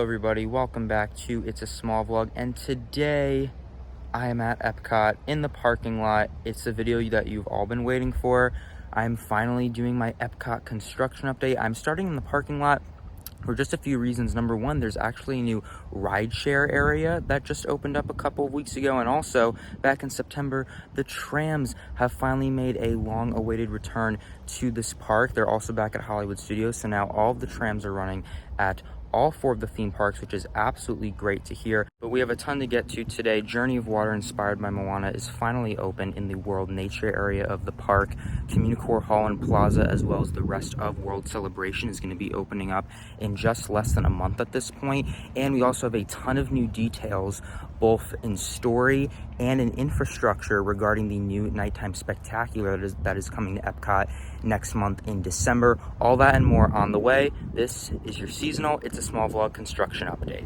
everybody, welcome back to It's a Small Vlog, and today I am at EPCOT in the parking lot. It's the video that you've all been waiting for. I'm finally doing my EPCOT construction update. I'm starting in the parking lot for just a few reasons. Number one, there's actually a new rideshare area that just opened up a couple of weeks ago, and also back in September, the trams have finally made a long-awaited return to this park. They're also back at Hollywood Studios, so now all of the trams are running at all four of the theme parks, which is absolutely great to hear. But we have a ton to get to today. Journey of Water inspired by Moana is finally open in the World Nature area of the park. CommuniCore Hall and Plaza, as well as the rest of World Celebration, is going to be opening up in just less than a month at this point. And we also have a ton of new details, both in story and in infrastructure, regarding the new nighttime spectacular that is coming to EPCOT next month in December. All that and more on the way. This is your seasonal It's a Small Vlog construction update.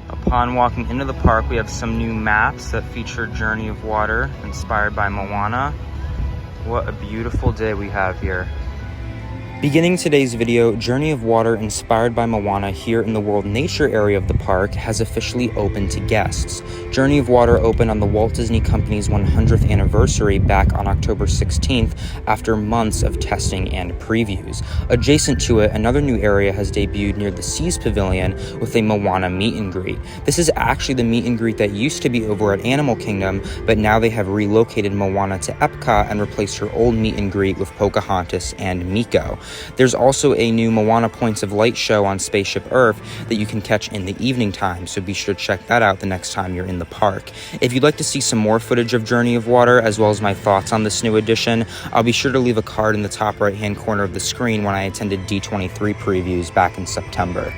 Upon walking into the park, we have some new maps that feature Journey of Water inspired by Moana. What a beautiful day we have here. Beginning today's video, Journey of Water inspired by Moana here in the World Nature area of the park has officially opened to guests. Journey of Water opened on the Walt Disney Company's 100th anniversary back on October 16th after months of testing and previews. Adjacent to it, another new area has debuted near the Seas Pavilion with a Moana meet and greet. This is actually the meet and greet that used to be over at Animal Kingdom, but now they have relocated Moana to EPCOT and replaced her old meet and greet with Pocahontas and Miko. There's also a new Moana Points of Light show on Spaceship Earth that you can catch in the evening time, so be sure to check that out the next time you're in the park. If you'd like to see some more footage of Journey of Water, as well as my thoughts on this new edition, I'll be sure to leave a card in the top right-hand corner of the screen when I attended D23 previews back in September.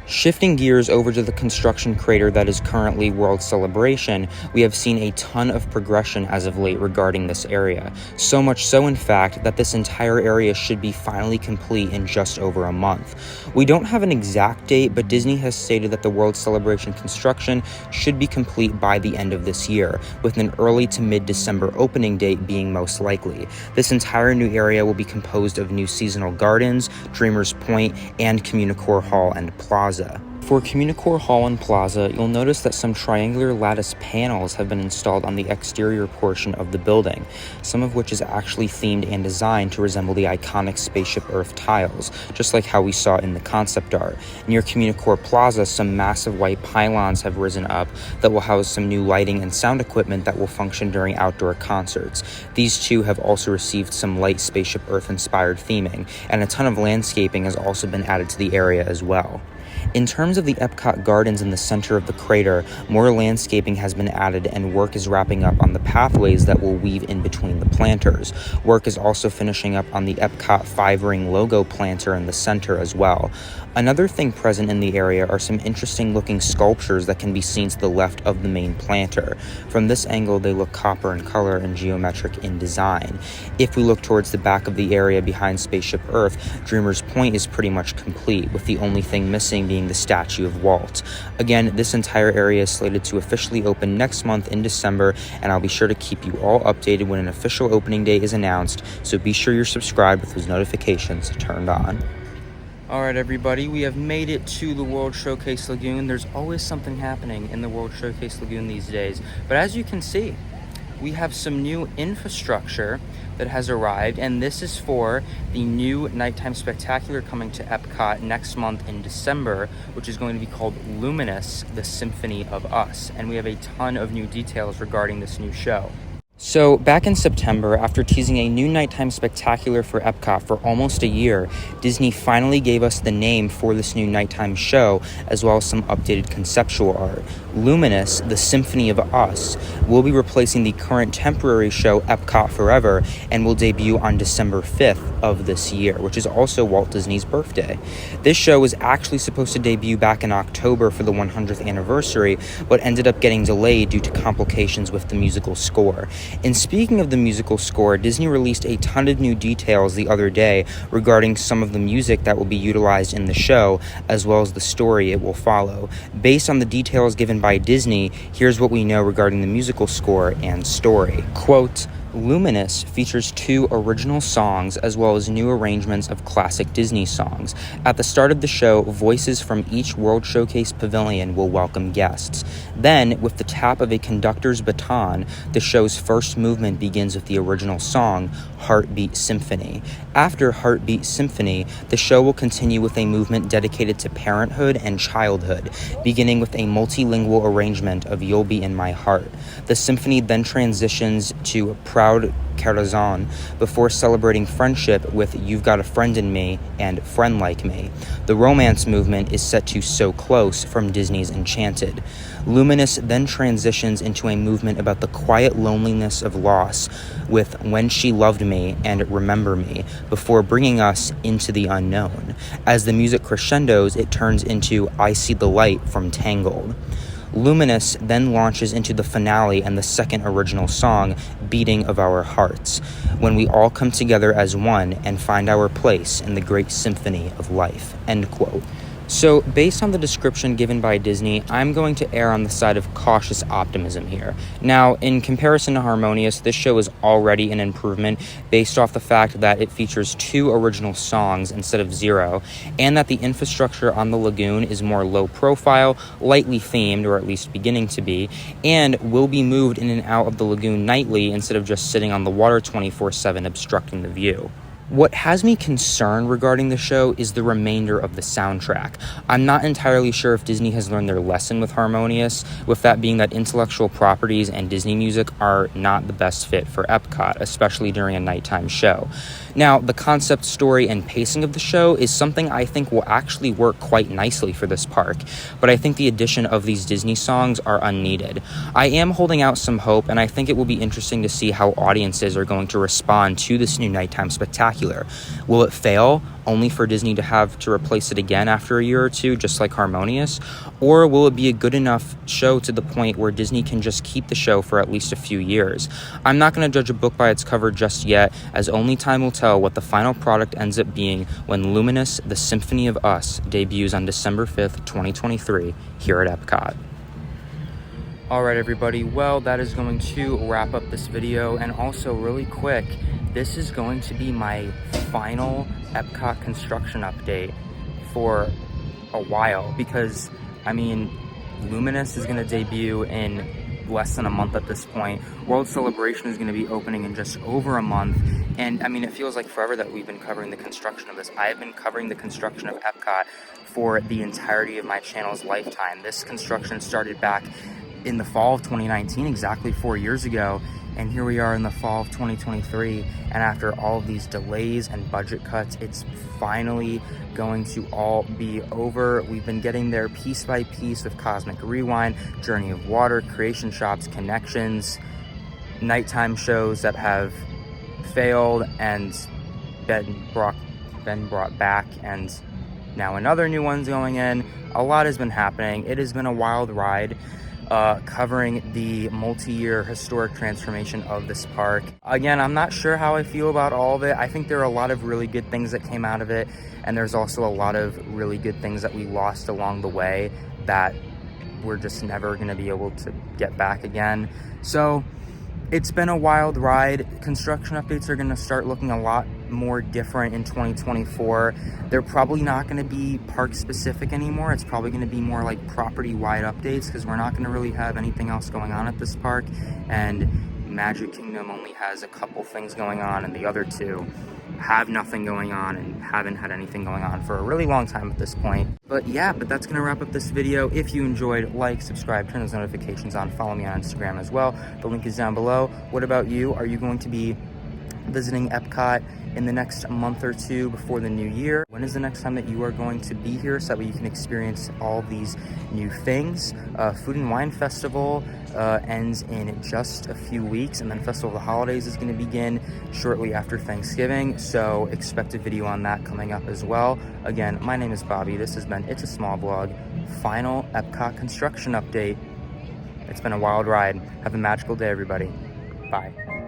Shifting gears over to the construction crater that is currently World Celebration, we have seen a ton of progression as of late regarding this area. So much so, in fact, that this entire area should be finally complete in just over a month. We don't have an exact date, but Disney has stated that the World Celebration construction should be complete by the end of this year, with an early to mid-December opening date being most likely. This entire new area will be composed of new seasonal gardens, Dreamers Point, and CommuniCore Hall and Plaza. For CommuniCore Hall and Plaza, you'll notice that some triangular lattice panels have been installed on the exterior portion of the building, some of which is actually themed and designed to resemble the iconic Spaceship Earth tiles, just like how we saw in the concept art. Near CommuniCore Plaza, some massive white pylons have risen up that will house some new lighting and sound equipment that will function during outdoor concerts. These two have also received some light Spaceship Earth-inspired theming, and a ton of landscaping has also been added to the area as well. In terms of the EPCOT gardens in the center of the crater, more landscaping has been added and work is wrapping up on the pathways that will weave in between the planters. Work is also finishing up on the EPCOT 5-ring logo planter in the center as well. Another thing present in the area are some interesting looking sculptures that can be seen to the left of the main planter. From this angle, they look copper in color and geometric in design. If we look towards the back of the area behind Spaceship Earth, Dreamers Point is pretty much complete, with the only thing missing being the statue of Walt. Again, this entire area is slated to officially open next month in December, and I'll be sure to keep you all updated when an official opening date is announced, so be sure you're subscribed with those notifications turned on. Alright everybody, we have made it to the World Showcase Lagoon. There's always something happening in the World Showcase Lagoon these days, but as you can see, we have some new infrastructure that has arrived, and this is for the new nighttime spectacular coming to EPCOT next month in December, which is going to be called Luminous, the Symphony of US, and we have a ton of new details regarding this new show. So, back in September, after teasing a new nighttime spectacular for EPCOT for almost a year, Disney finally gave us the name for this new nighttime show, as well as some updated conceptual art. Luminous, the Symphony of US, will be replacing the current temporary show EPCOT Forever, and will debut on December 5th of this year, which is also Walt Disney's birthday. This show was actually supposed to debut back in October for the 100th anniversary, but ended up getting delayed due to complications with the musical score. And speaking of the musical score, Disney released a ton of new details the other day regarding some of the music that will be utilized in the show, as well as the story it will follow. Based on the details given by Disney, here's what we know regarding the musical score and story. Quote, Luminous features 2 original songs as well as new arrangements of classic Disney songs. At the start of the show, voices from each World Showcase pavilion will welcome guests. Then, with the tap of a conductor's baton, the show's first movement begins with the original song, Heartbeat Symphony. After Heartbeat Symphony, the show will continue with a movement dedicated to parenthood and childhood, beginning with a multilingual arrangement of You'll Be in My Heart. The symphony then transitions to Proud Corazon before celebrating friendship with You've Got a Friend in Me and Friend Like Me. The romance movement is set to So Close from Disney's Enchanted. Luminous then transitions into a movement about the quiet loneliness of loss with When She Loved Me and Remember Me before bringing us into the unknown. As the music crescendos, it turns into I See the Light from Tangled. Luminous then launches into the finale and the second original song, Beating of Our Hearts, when we all come together as one and find our place in the great symphony of life, end quote. So, based on the description given by Disney, I'm going to err on the side of cautious optimism here. Now, in comparison to Harmonious, this show is already an improvement based off the fact that it features 2 original songs instead of 0, and that the infrastructure on the lagoon is more low profile, lightly themed, or at least beginning to be, and will be moved in and out of the lagoon nightly instead of just sitting on the water 24/7 obstructing the view. What has me concerned regarding the show is the remainder of the soundtrack. I'm not entirely sure if Disney has learned their lesson with Harmonious, with that being that intellectual properties and Disney music are not the best fit for EPCOT, especially during a nighttime show. Now, the concept, story, and pacing of the show is something I think will actually work quite nicely for this park, but I think the addition of these Disney songs are unneeded. I am holding out some hope, and I think it will be interesting to see how audiences are going to respond to this new nighttime spectacular. Will it fail, only for Disney to have to replace it again after a year or two, just like Harmonious? Or will it be a good enough show to the point where Disney can just keep the show for at least a few years? I'm not going to judge a book by its cover just yet, as only time will tell what the final product ends up being when Luminous, the Symphony of US, debuts on December 5th, 2023, here at EPCOT. Alright everybody, well, that is going to wrap up this video, and also really quick, this is going to be my final EPCOT construction update for a while, because, I mean, Luminous is going to debut in less than a month at this point. World Celebration is going to be opening in just over a month, and I mean, it feels like forever that we've been covering the construction of this. I have been covering the construction of EPCOT for the entirety of my channel's lifetime. This construction started back in the fall of 2019, exactly 4 years ago, and here we are in the fall of 2023, and after all of these delays and budget cuts, it's finally going to all be over. We've been getting there piece by piece with Cosmic Rewind, Journey of Water, Creation Shops, Connections, nighttime shows that have failed and been brought back, and now another new one's going in. A lot has been happening. It has been a wild ride. Covering the multi-year historic transformation of this park. Again, I'm not sure how I feel about all of it. I think there are a lot of really good things that came out of it, and there's also a lot of really good things that we lost along the way that we're just never going to be able to get back again. So it's been a wild ride. Construction updates are going to start looking a lot more different in 2024. They're probably not going to be park specific anymore. It's probably going to be more like property wide updates, because we're not going to really have anything else going on at this park, and Magic Kingdom only has a couple things going on, and the other two have nothing going on and haven't had anything going on for a really long time at this point. But yeah, that's gonna wrap up this video. If you enjoyed, like, subscribe, turn those notifications on, follow me on Instagram as well. The link is down below. What about you? Are you going to be visiting EPCOT in the next month or two before the new year? When is the next time that you are going to be here so that you can experience all these new things? Food and Wine Festival ends in just a few weeks, and then Festival of the Holidays is going to begin shortly after Thanksgiving, so expect a video on that coming up as well. Again, my name is Bobby. This has been It's a Small Vlog, final EPCOT construction update. It's been a wild ride. Have a magical day, everybody. Bye.